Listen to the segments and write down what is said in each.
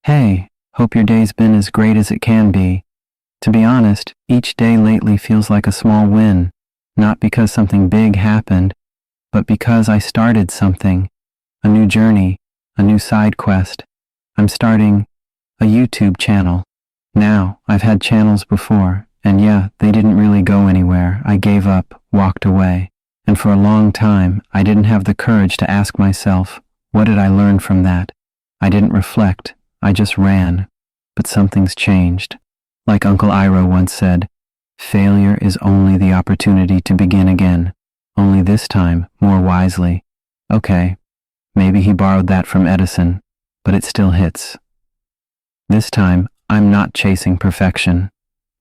Hey, hope your day's been as great as it can be. To be honest, each day lately feels like a small win, not because something big happened, but because I started something, a new journey, a new side quest. I'm starting a YouTube channel. Now, I've had channels before, and yeah, they didn't really go anywhere. I gave up, walked away, and for a long time, I didn't have the courage to ask myself, what did I learn from that? I didn't reflect. I just ran, but something's changed. Like Uncle Iroh once said, failure is only the opportunity to begin again, only this time more wisely. Okay, maybe he borrowed that from Edison, but it still hits. This time, I'm not chasing perfection.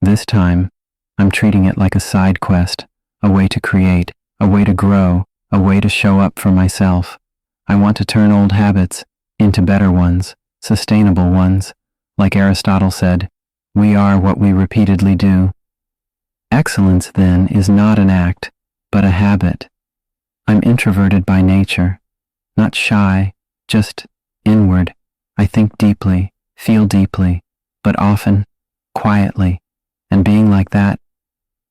This time, I'm treating it like a side quest, a way to create, a way to grow, a way to show up for myself. I want to turn old habits into better ones. Sustainable ones. Like Aristotle said, we are what we repeatedly do. Excellence, then, is not an act, but a habit. I'm introverted by nature, not shy, just inward. I think deeply, feel deeply, but often, quietly. And being like that,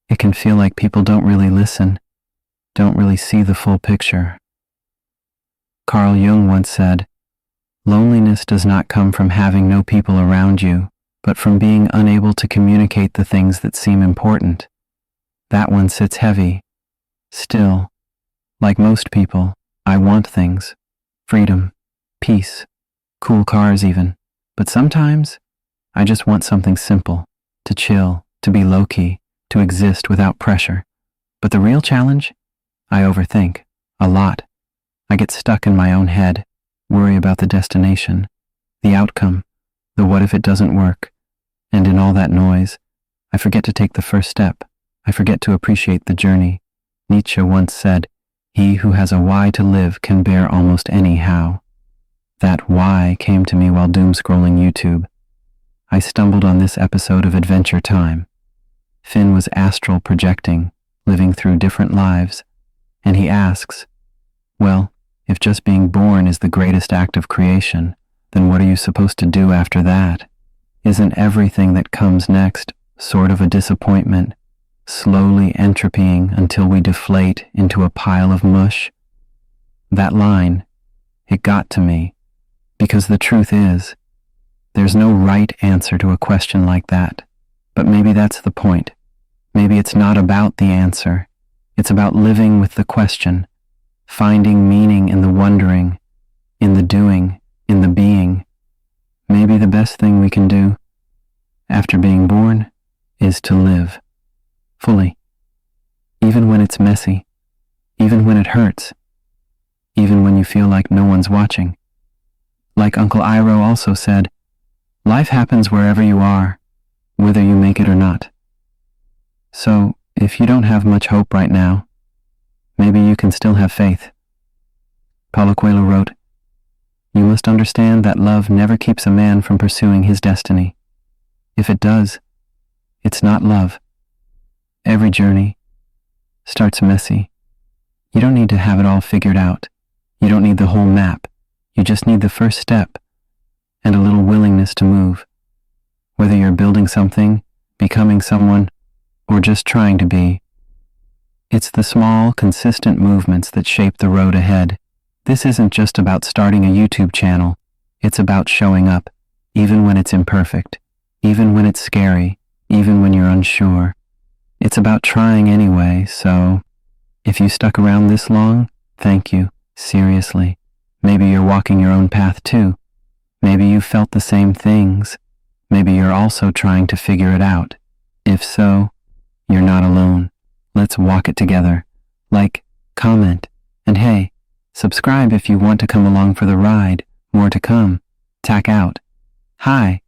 it can feel like people don't really listen, don't really see the full picture. Carl Jung once said, loneliness does not come from having no people around you, but from being unable to communicate the things that seem important. That one sits heavy. Still, like most people, I want things. Freedom, peace, cool cars even. But sometimes, I just want something simple, to chill, to be low-key, to exist without pressure. But the real challenge? I overthink, a lot. I get stuck in my own head. Worry about the destination, the outcome, the what if it doesn't work. And in all that noise, I forget to take the first step. I forget to appreciate the journey. Nietzsche once said, he who has a why to live can bear almost any how. That why came to me while doom scrolling YouTube. I stumbled on this episode of Adventure Time. Finn was astral projecting, living through different lives, and he asks, well, if just being born is the greatest act of creation, then what are you supposed to do after that? Isn't everything that comes next sort of a disappointment, slowly entropying until we deflate into a pile of mush? That line, it got to me, because the truth is, there's no right answer to a question like that. But maybe that's the point. Maybe it's not about the answer. It's about living with the question. Finding meaning in the wondering, in the doing, in the being. Maybe the best thing we can do, after being born, is to live, fully. Even when it's messy, even when it hurts, even when you feel like no one's watching. Like Uncle Iroh also said, life happens wherever you are, whether you make it or not. So, if you don't have much hope right now, maybe you can still have faith. Paulo Coelho wrote, you must understand that love never keeps a man from pursuing his destiny. If it does, it's not love. Every journey starts messy. You don't need to have it all figured out. You don't need the whole map. You just need the first step and a little willingness to move. Whether you're building something, becoming someone, or just trying to be, it's the small, consistent movements that shape the road ahead. This isn't just about starting a YouTube channel. It's about showing up, even when it's imperfect, even when it's scary, even when you're unsure. It's about trying anyway, so if you stuck around this long, thank you, seriously. Maybe you're walking your own path too. Maybe you felt the same things. Maybe you're also trying to figure it out. If so, you're not alone. Let's walk it together. Like, comment, and hey, subscribe if you want to come along for the ride. More to come. Tack out. Hi,